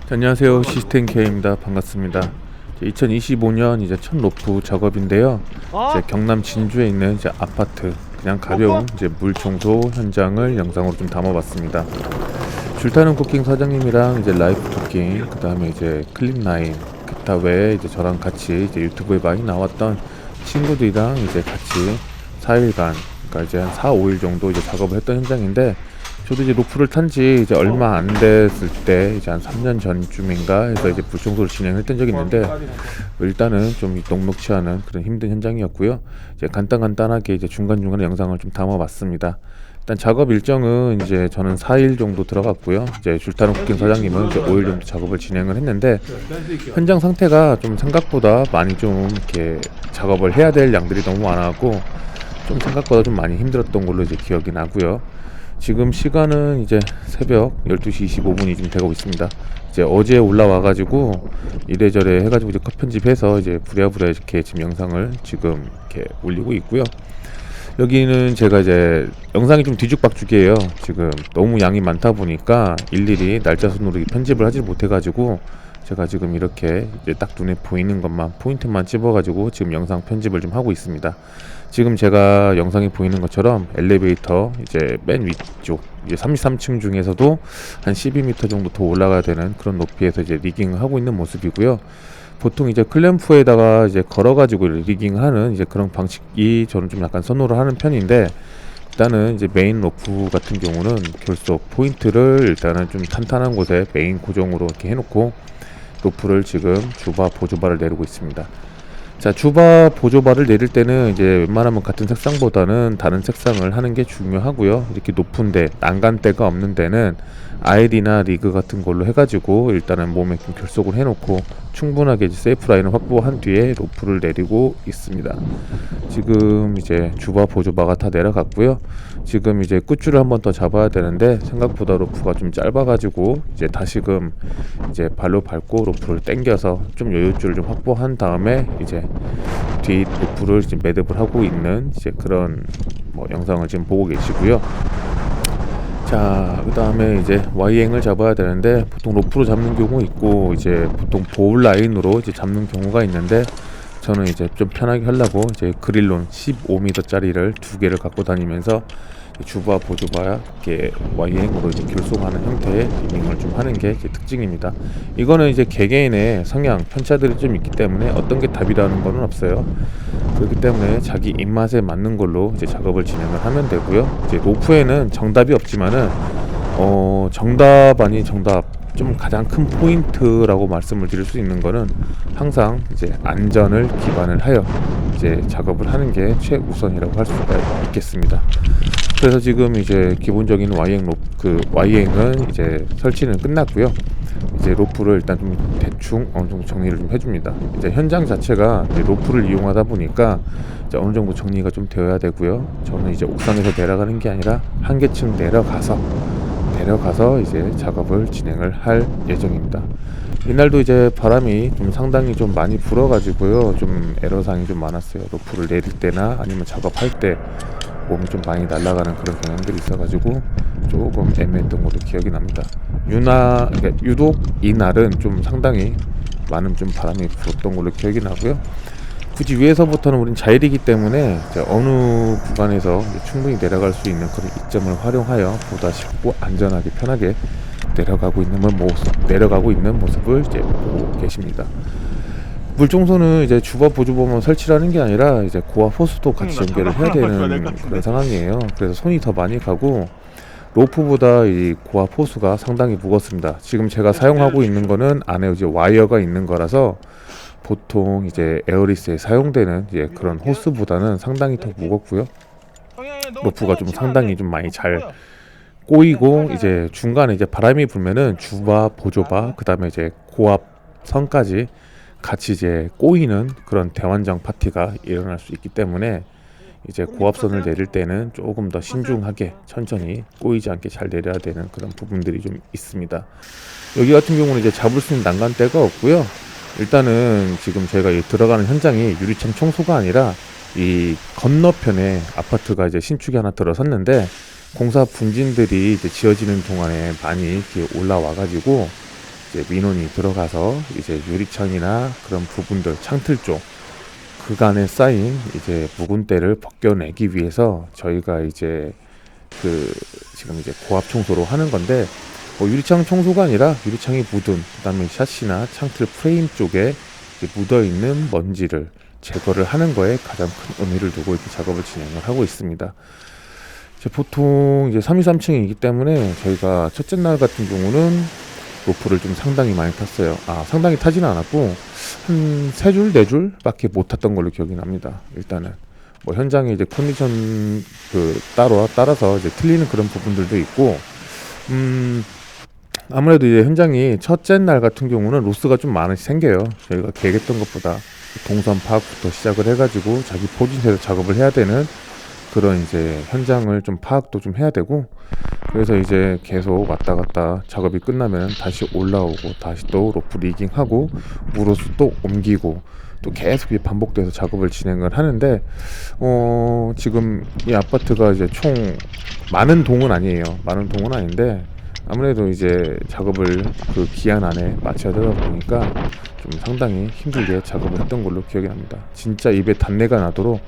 안녕하세요, 시스템K입니다. 반갑습니다. 2025년 이제 첫 로프 작업인데요. 이제 경남 진주에 있는 이제 아파트 그냥 가벼운 이제 물 청소 현장을 영상으로 좀 담아봤습니다. 줄타는 쿠킹 사장님이랑 이제 라이프 쿠킹, 그 다음에 이제 클립라인, 기타 외에 이제 저랑 같이 이제 유튜브에 많이 나왔던 친구들이랑 이제 같이 4일간, 그러니까 이제 한 4, 5일 정도 이제 작업을 했던 현장인데, 저도 이제 로프를 탄 지 이제 얼마 안 됐을 때, 이제 한 3년 전쯤인가 해서 이제 불청소를 진행했던 적이 있는데, 일단은 좀 녹록치 않은 그런 힘든 현장이었고요. 이제 간단하게 이제 중간중간에 영상을 좀 담아봤습니다. 일단 작업 일정은 이제 저는 4일 정도 들어갔고요. 이제 줄타는 쿠킹 사장님은 이제 5일 정도 작업을 진행을 했는데, 현장 상태가 좀 생각보다 많이 좀 이렇게 작업을 해야 될 양들이 너무 많았고, 좀 생각보다 좀 많이 힘들었던 걸로 이제 기억이 나고요. 지금 시간은 이제 새벽 12시 25분이 좀 되고 있습니다. 이제 어제 올라와가지고 이래저래 해가지고 이제 컷 편집해서 이제 부랴부랴 이렇게 지금 영상을 지금 이렇게 올리고 있고요. 여기는 제가 이제 영상이 좀 뒤죽박죽이에요. 지금 너무 양이 많다 보니까 일일이 날짜 순으로 편집을 하지 못해가지고 제가 지금 이렇게 이제 딱 눈에 보이는 것만 포인트만 찝어가지고 지금 영상 편집을 좀 하고 있습니다. 지금 제가 영상에 보이는 것처럼 엘리베이터 이제 맨 위쪽 이제 33층 중에서도 한 12m 정도 더 올라가야 되는 그런 높이에서 이제 리깅을 하고 있는 모습이고요. 보통 이제 클램프에다가 이제 걸어가지고 리깅하는 이제 그런 방식이 저는 좀 약간 선호를 하는 편인데, 일단은 이제 메인 로프 같은 경우는 결속 포인트를 일단은 좀 탄탄한 곳에 메인 고정으로 이렇게 해놓고 로프를 지금 주바 보조바를 내리고 있습니다. 자, 주바 보조바를 내릴 때는 이제 웬만하면 같은 색상보다는 다른 색상을 하는 게 중요하고요. 이렇게 높은데 난간대가 없는 데는 아이디나 리그 같은 걸로 해가지고 일단은 몸에 좀 결속을 해놓고 충분하게 이제 세이프 라인을 확보한 뒤에 로프를 내리고 있습니다. 지금 이제 주바 보조바가 다 내려갔고요. 지금 이제 끝줄을 한번 더 잡아야 되는데 생각보다 로프가 좀 짧아가지고 이제 다시금 이제 발로 밟고 로프를 당겨서 좀 여유줄을 좀 확보한 다음에 이제 뒤 로프를 지금 매듭을 하고 있는 이제 그런 영상을 지금 보고 계시고요. 자, 그 다음에 이제 Y행을 잡아야 되는데 보통 로프로 잡는 경우 있고 이제 보통 보울 라인으로 이제 잡는 경우가 있는데, 저는 이제 좀 편하게 하려고 이제 그릴론 15m 짜리를 두 개를 갖고 다니면서 주바 보조바 이렇게 Y행으로 이제 결속하는 형태의 리깅을 좀 하는 게 제 특징입니다. 이거는 이제 개개인의 성향 편차들이 좀 있기 때문에 어떤 게 답이라는 거는 없어요. 그렇기 때문에 자기 입맛에 맞는 걸로 이제 작업을 진행을 하면 되고요. 이제 로프에는 정답이 없지만은 정답 아닌 정답, 좀 가장 큰 포인트라고 말씀을 드릴 수 있는 거는 항상 이제 안전을 기반을 하여 이제 작업을 하는 게 최우선이라고 할 수가 있겠습니다. 그래서 지금 이제 기본적인 Y행은 이제 설치는 끝났고요. 이제 로프를 일단 좀 대충 어느 정도 정리를 좀 해줍니다. 이제 현장 자체가 이제 로프를 이용하다 보니까 이제 어느 정도 정리가 좀 되어야 되고요. 저는 이제 옥상에서 내려가는 게 아니라 한 개층 내려가서 이제 작업을 진행을 할 예정입니다. 이날도 이제 바람이 좀 상당히 좀 많이 불어가지고요. 좀 애로사항이 좀 많았어요. 로프를 내릴 때나 아니면 작업할 때 몸이 좀 많이 날아가는 그런 경향들이 있어가지고 조금 애매했던 걸로 기억이 납니다. 그러니까 유독 이날은 좀 상당히 많은 좀 바람이 불었던 걸로 기억이 나고요. 굳이 위에서부터는 우린 자일이기 때문에 이제 어느 구간에서 이제 충분히 내려갈 수 있는 그런 이점을 활용하여 보다 쉽고 안전하게 편하게 내려가고 있는 모습을 이제 보고 계십니다. 물청소는 이제 주바 보조바만 설치하는 게 아니라 이제 고압 호스도 같이 연결을 해야 되는 그런 상황이에요. 그래서 손이 더 많이 가고 로프보다 이 고압 호스가 상당히 무겁습니다. 지금 제가 사용하고 있는 거는 안에 이제 와이어가 있는 거라서 보통 이제 에어리스에 사용되는 이제 그런 호스보다는 상당히 더 무겁고요. 로프가 좀 상당히 좀 많이 잘 꼬이고, 이제 중간에 이제 바람이 불면은 주바 보조바 그다음에 이제 고압 선까지 같이 이제 꼬이는 그런 대환장 파티가 일어날 수 있기 때문에 이제 고압선을 내릴 때는 조금 더 신중하게 천천히 꼬이지 않게 잘 내려야 되는 그런 부분들이 좀 있습니다. 여기 같은 경우는 이제 잡을 수 있는 난간대가 없고요. 일단은 지금 저희가 들어가는 현장이 유리창 청소가 아니라 이 건너편에 아파트가 이제 신축이 하나 들어섰는데, 공사 분진들이 이제 지어지는 동안에 많이 이렇게 올라와가지고 이제 민원이 들어가서 이제 유리창이나 그런 부분들, 창틀 쪽 그간에 쌓인 이제 묵은 때를 벗겨내기 위해서 저희가 이제 그 지금 이제 고압 청소로 하는 건데, 뭐 유리창 청소가 아니라 유리창이 묻은, 그다음에 샤시나 창틀 프레임 쪽에 묻어 있는 먼지를 제거를 하는 거에 가장 큰 의미를 두고 이렇게 작업을 진행을 하고 있습니다. 이제 보통 이제 323층이기 때문에 저희가 첫째 날 같은 경우는 로프를 좀 상당히 많이 탔어요. 상당히 타지는 않았고 한 3줄, 4줄밖에 못 탔던 걸로 기억이 납니다. 일단은 뭐 현장에 이제 컨디션 따라서 이제 틀리는 그런 부분들도 있고, 아무래도 이제 현장이 첫째 날 같은 경우는 로스가 좀 많이 생겨요. 저희가 계획했던 것보다 동선 파악부터 시작을 해가지고 자기 포진에서 작업을 해야 되는 그런 이제 현장을 좀 파악도 좀 해야 되고, 그래서 이제 계속 왔다 갔다 작업이 끝나면 다시 올라오고 다시 또 로프 리깅하고 무로스 또 옮기고 또 계속 반복돼서 작업을 진행을 하는데, 지금 이 아파트가 이제 총 많은 동은 아니에요. 많은 동은 아닌데 아무래도 이제 작업을 그 기한 안에 마쳐야 되다 보니까 좀 상당히 힘들게 작업을 했던 걸로 기억이 납니다. 진짜 입에 단내가 나도록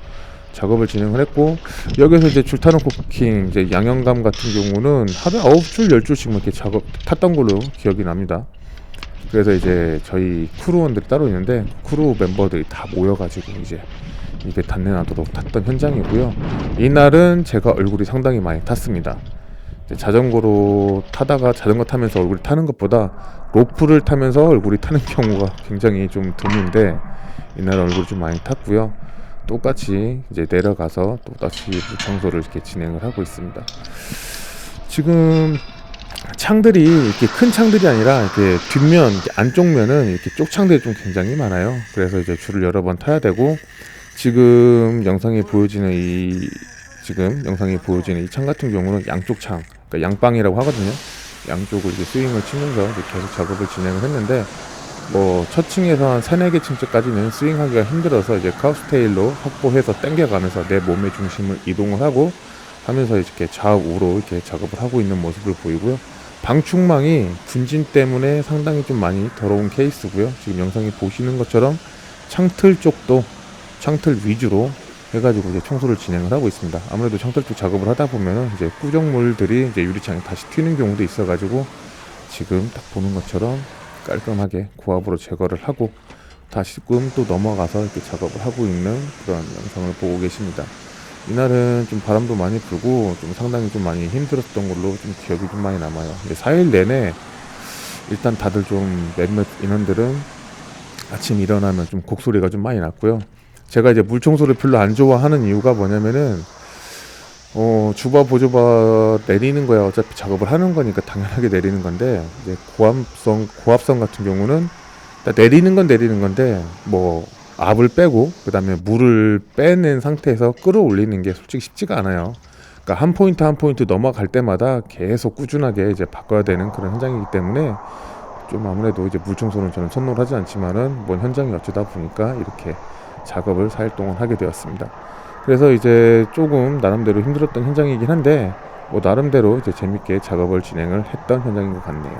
작업을 진행을 했고, 여기서 이제 줄타는 코킹 이제 양형감 같은 경우는 하루에 9줄 10줄씩 이렇게 작업 탔던 걸로 기억이 납니다. 그래서 이제 저희 크루원들이 따로 있는데 크루 멤버들이 다 모여가지고 이제 입에 단내 나도록 탔던 현장이고요. 이날은 제가 얼굴이 상당히 많이 탔습니다. 자전거로 타다가 자전거 타면서 얼굴이 타는 것보다 로프를 타면서 얼굴이 타는 경우가 굉장히 좀 드문데, 이날 얼굴이 좀 많이 탔고요. 똑같이 이제 내려가서 또다시 청소를 이렇게 진행을 하고 있습니다. 지금 창들이 이렇게 큰 창들이 아니라 이렇게 뒷면, 이렇게 안쪽 면은 이렇게 쪽창들이 좀 굉장히 많아요. 그래서 이제 줄을 여러 번 타야 되고, 지금 영상에 보여지는 이 창 같은 경우는 양쪽 창, 그러니까 양방이라고 하거든요. 양쪽을 이제 스윙을 치면서 이제 계속 작업을 진행을 했는데, 뭐 첫 층에서 한 3-4개 층까지는 스윙하기가 힘들어서 이제 카우스테일로 확보해서 당겨가면서 내 몸의 중심을 이동을 하고 하면서 이렇게 좌우로 이렇게 작업을 하고 있는 모습을 보이고요. 방충망이 분진 때문에 상당히 좀 많이 더러운 케이스고요. 지금 영상에 보시는 것처럼 창틀 쪽도 창틀 위주로 해가지고 이제 청소를 진행을 하고 있습니다. 아무래도 창틀 쪽 작업을 하다 보면은 이제 꾸정물들이 이제 유리창에 다시 튀는 경우도 있어가지고 지금 딱 보는 것처럼 깔끔하게 고압으로 제거를 하고 다시금 또 넘어가서 이렇게 작업을 하고 있는 그런 영상을 보고 계십니다. 이날은 좀 바람도 많이 불고 좀 상당히 좀 많이 힘들었던 걸로 좀 기억이 좀 많이 남아요. 4일 내내 일단 다들 좀 몇몇 인원들은 아침 일어나면 좀 곡소리가 좀 많이 났고요. 제가 이제 물 청소를 별로 안 좋아하는 이유가 뭐냐면은 주바 보조바 내리는 거야. 어차피 작업을 하는 거니까 당연하게 내리는 건데, 이제 고압성 같은 경우는 내리는 건 내리는 건데 뭐 압을 빼고 그다음에 물을 빼낸 상태에서 끌어올리는 게 솔직히 쉽지가 않아요. 그러니까 한 포인트 한 포인트 넘어갈 때마다 계속 꾸준하게 이제 바꿔야 되는 그런 현장이기 때문에 좀 아무래도 이제 물 청소는 저는 선호를 하지 않지만은 뭐 현장이 어쩌다 보니까 이렇게 작업을 4일 동안 하게 되었습니다. 그래서 이제 조금 나름대로 힘들었던 현장이긴 한데 뭐 나름대로 이제 재밌게 작업을 진행을 했던 현장인 것 같네요.